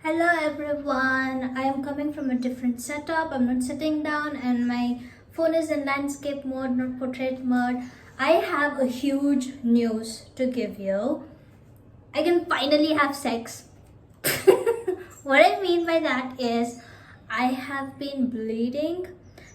Hello everyone, I am coming from a different setup. I'm not sitting down and my phone is in landscape mode, not portrait mode. I have a huge news to give you. I can finally have sex. What I mean by that is I have been bleeding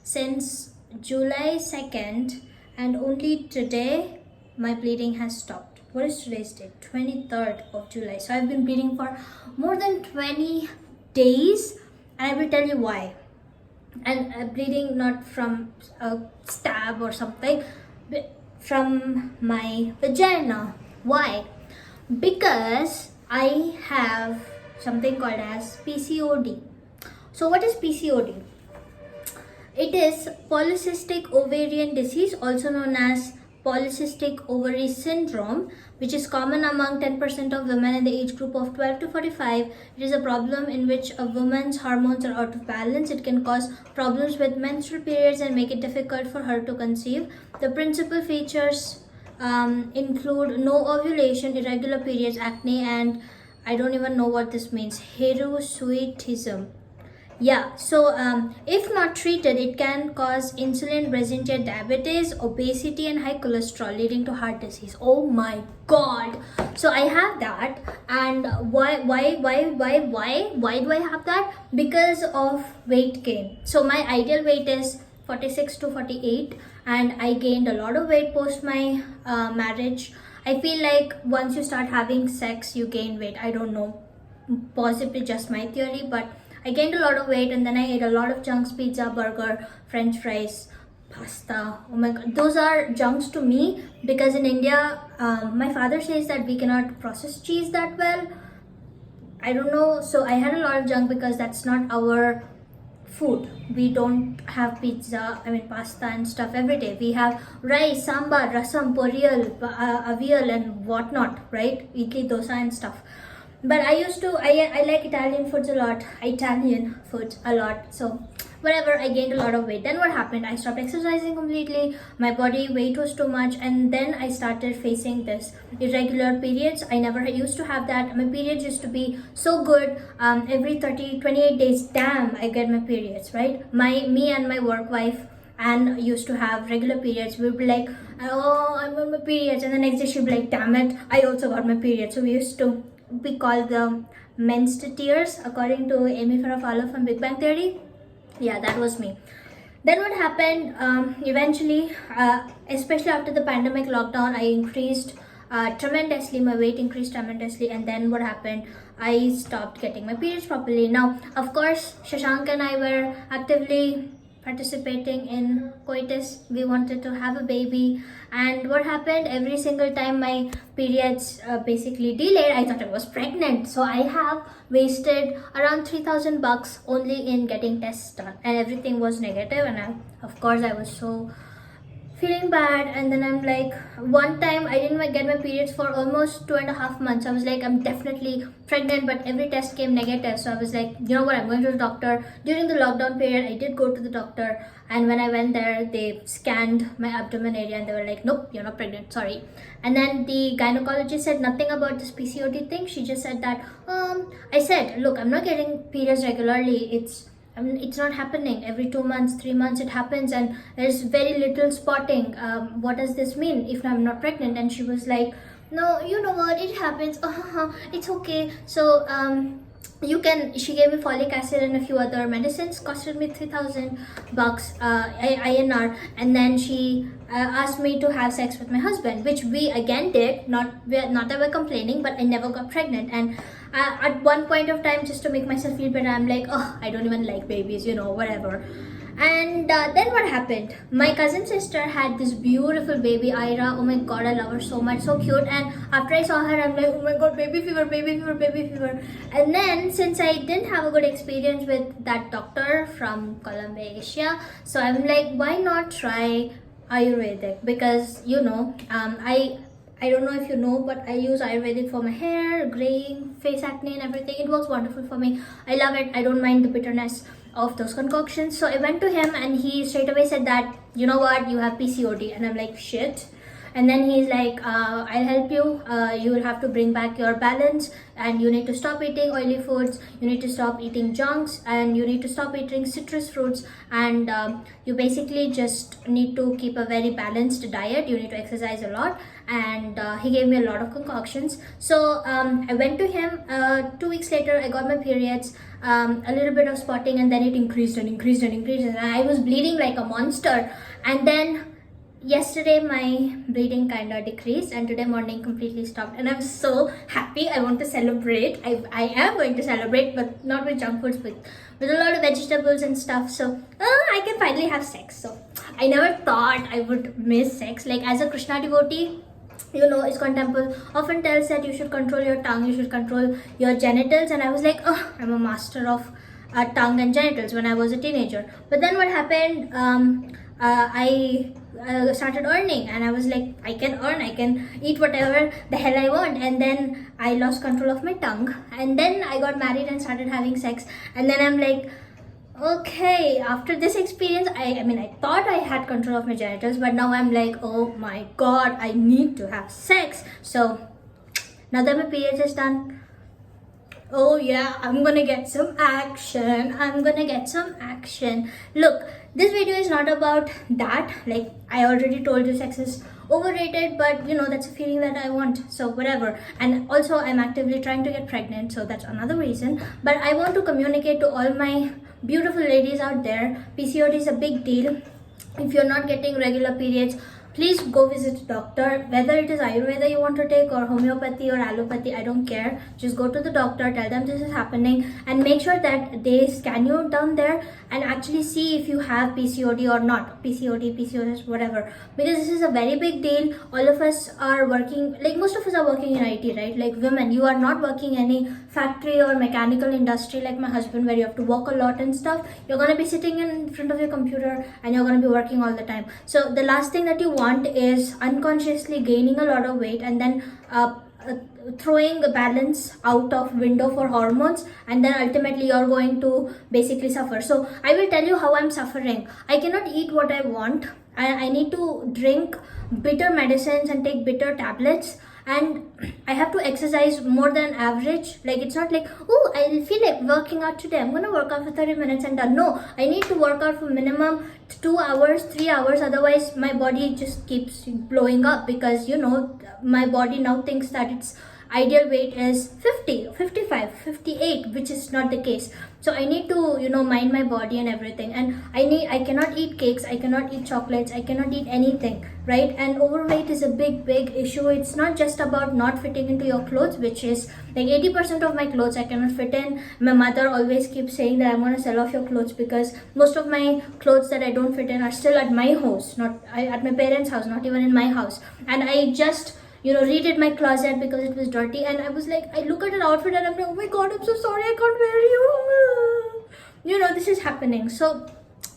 since July 2nd and only today my bleeding has stopped. What is today's date? 23rd of July. So I've been bleeding for more than 20 days and I will tell you why. And bleeding not from a stab or something, but from my vagina. Why? Because I have something called as PCOD. So what is PCOD? It is polycystic ovarian disease, also known as polycystic ovary syndrome, which is common among 10% of women in the age group of 12 to 45. It is a problem in which a woman's hormones are out of balance. It can cause problems with menstrual periods and make it difficult for her to conceive. The principal features include no ovulation, irregular periods, acne, and I don't even know what this means, hirsutism. Yeah, so if not treated, it can cause insulin resistant diabetes, obesity, and high cholesterol, leading to heart disease. Oh my god! So I have that, and why do I have that? Because of weight gain. So my ideal weight is 46 to 48, and I gained a lot of weight post my marriage. I feel like once you start having sex, you gain weight. I don't know, possibly just my theory, but I gained a lot of weight and then I ate a lot of junks, pizza, burger, french fries, pasta. Oh my god, those are junks to me because in India, my father says that we cannot process cheese that well. I don't know, so I had a lot of junk because that's not our food. We don't have pasta and stuff every day. We have rice, sambar, rasam, poriyal, avial and whatnot, right? Idli, dosa and stuff. But I like Italian foods a lot. Italian foods a lot. So whatever, I gained a lot of weight. Then what happened? I stopped exercising completely. My body weight was too much, and then I started facing this irregular periods. I never used to have that. My periods used to be so good. Every 28 days, damn, I get my periods, right? Me and my work wife and used to have regular periods. We would be like, oh, I'm on my periods, and the next day she'd be like, damn it, I also got my periods. So we call the men's tears according to Amy Farrah from Big Bang Theory. Yeah, that was me. Then what happened, eventually, especially after the pandemic lockdown, I increased tremendously, my weight increased tremendously, and then what happened, I stopped getting my periods properly. Now of course Shashank and I were actively participating in coitus. We wanted to have a baby, and what happened, every single time my periods basically delayed, I thought I was pregnant. So I have wasted around 3,000 bucks only in getting tests done, and everything was negative. And of course I was so feeling bad. And then I'm like, one time I didn't get my periods for almost 2.5 months. I was like, I'm definitely pregnant, but every test came negative. So I was like, you know what, I'm going to the doctor. During the lockdown period, I did go to the doctor, and when I went there, they scanned my abdomen area and they were like, nope, you're not pregnant, sorry. And then the gynecologist said nothing about this PCOD thing. She just said that I said, look, I'm not getting periods regularly. It's not happening. Every 2 months, 3 months it happens, and there's very little spotting. What does this mean if I'm not pregnant? And she was like, no, you know what, it happens. It's okay. So she gave me folic acid and a few other medicines, costed me 3,000 bucks INR. And then she asked me to have sex with my husband, which we again did. Not that we're complaining, but I never got pregnant. And at one point of time, just to make myself feel better, I'm like, oh, I don't even like babies, whatever. And then what happened, my cousin sister had this beautiful baby, Ira. Oh my god, I love her so much, so cute. And after I saw her, I'm like, oh my god, baby fever, baby fever, baby fever. And then since I didn't have a good experience with that doctor from Colombia, Asia, so I'm like, why not try Ayurvedic? Because I don't know if you know, but I use Ayurvedic for my hair, graying, face acne and everything. It works wonderful for me. I love it. I don't mind the bitterness of those concoctions. So I went to him and he straight away said that, you know what, you have PCOD. And I'm like, shit. And then he's like, I'll help you. You will have to bring back your balance, and you need to stop eating oily foods, you need to stop eating junks, and you need to stop eating citrus fruits, and you basically just need to keep a very balanced diet. You need to exercise a lot. And he gave me a lot of concoctions. So I went to him. 2 weeks later I got my periods, a little bit of spotting, and then it increased and increased and increased, and I was bleeding like a monster. And then yesterday my bleeding kind of decreased, and today morning completely stopped, and I'm so happy. I want to celebrate. I am going to celebrate, but not with junk foods, but with a lot of vegetables and stuff. So I can finally have sex. So I never thought I would miss sex. Like, as a Krishna devotee, you know, ISKCON temple often tells that you should control your tongue, you should control your genitals, and I was like, oh, I'm a master of tongue and genitals when I was a teenager. But then what happened, I started earning, and I was like, I can earn, I can eat whatever the hell I want. And then I lost control of my tongue, and then I got married and started having sex. And then I'm like, okay, after this experience, I mean, I thought I had control of my genitals, but now I'm like, oh my god, I need to have sex. So now that my period is done, oh yeah, I'm gonna get some action. I'm gonna get some action. Look, this video is not about that. Like, I already told you, sex is overrated, but you know, that's a feeling that I want, so whatever. And also, I'm actively trying to get pregnant, so that's another reason. But I want to communicate to all my beautiful ladies out there, PCOD is a big deal. If you're not getting regular periods, please go visit a doctor. Whether it is Ayurveda you want to take, or homeopathy or allopathy, I don't care. Just go to the doctor, tell them this is happening, and make sure that they scan you down there and actually see if you have PCOD or not. PCOD, PCOS, whatever. Because this is a very big deal. All of us are working, like most of us are working in IT, right? Like women, you are not working any factory or mechanical industry like my husband, where you have to walk a lot and stuff. You're going to be sitting in front of your computer and you're going to be working all the time. So the last thing that you want is unconsciously gaining a lot of weight, and then throwing the balance out of window for hormones, and then ultimately you're going to basically suffer. So I will tell you how I'm suffering. I cannot eat what I want. I need to drink bitter medicines and take bitter tablets, and I have to exercise more than average. Like, it's not like, oh, I feel like working out today, I'm gonna work out for 30 minutes and done. No, I need to work out for minimum 2 hours, 3 hours, otherwise my body just keeps blowing up, because you know, my body now thinks that its ideal weight is 50, 55, 58, which is not the case. So I need to, you know, mind my body and everything. And I cannot eat cakes, I cannot eat chocolates, I cannot eat anything, right? And overweight is a big issue. It's not just about not fitting into your clothes, which is like 80% of my clothes I cannot fit in. My mother always keeps saying that I'm going to sell off your clothes, because most of my clothes that I don't fit in are still at my house, not at my parents' house, not even in my house. And I just, you know, redid my closet because it was dirty, and I was like, I look at an outfit and I'm like, oh my god, I'm so sorry, I can't wear you. You know, this is happening. So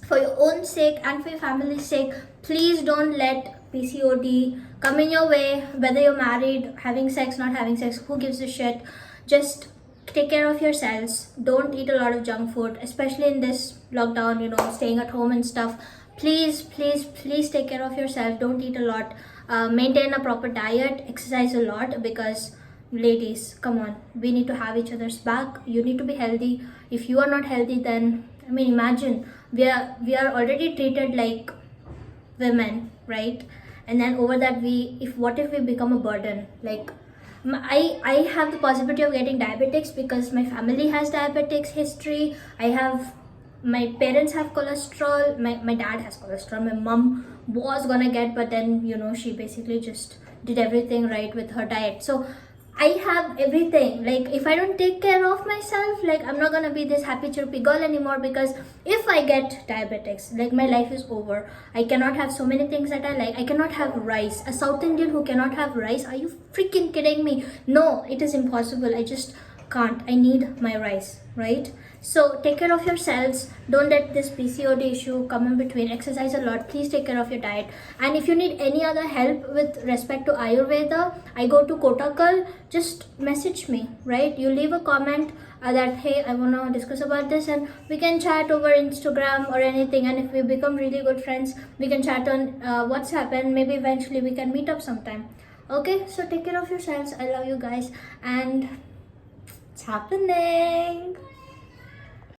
for your own sake and for your family's sake, please don't let PCOD come in your way. Whether you're married, having sex, not having sex, who gives a shit? Just take care of yourselves. Don't eat a lot of junk food, especially in this lockdown, you know, staying at home and stuff. Please take care of yourself. Don't eat a lot. Maintain a proper diet, exercise a lot, because ladies, come on, we need to have each other's back. You need to be healthy. If you are not healthy, then I mean, imagine, we are already treated like women, right? And then over that, what if we become a burden? Like, I have the possibility of getting diabetics because my family has diabetics history. My parents have cholesterol, my dad has cholesterol, my mom was gonna get, but then, you know, she basically just did everything right with her diet. So I have everything. Like, if I don't take care of myself, like, I'm not gonna be this happy chirpy girl anymore, because if I get diabetics, like, my life is over. I cannot have so many things that I like. I cannot have rice. A South Indian who cannot have rice, are you freaking kidding me? No, it is impossible. I just can't. I need my rice, right? So take care of yourselves. Don't let this PCOD issue come in between. Exercise a lot. Please take care of your diet. And if you need any other help with respect to Ayurveda, I go to Kotakal. Just message me, right? You leave a comment that hey, I want to discuss about this, and we can chat over Instagram or anything. And if we become really good friends, we can chat on WhatsApp, and maybe eventually we can meet up sometime. Okay, so take care of yourselves. I love you guys, and it's happening.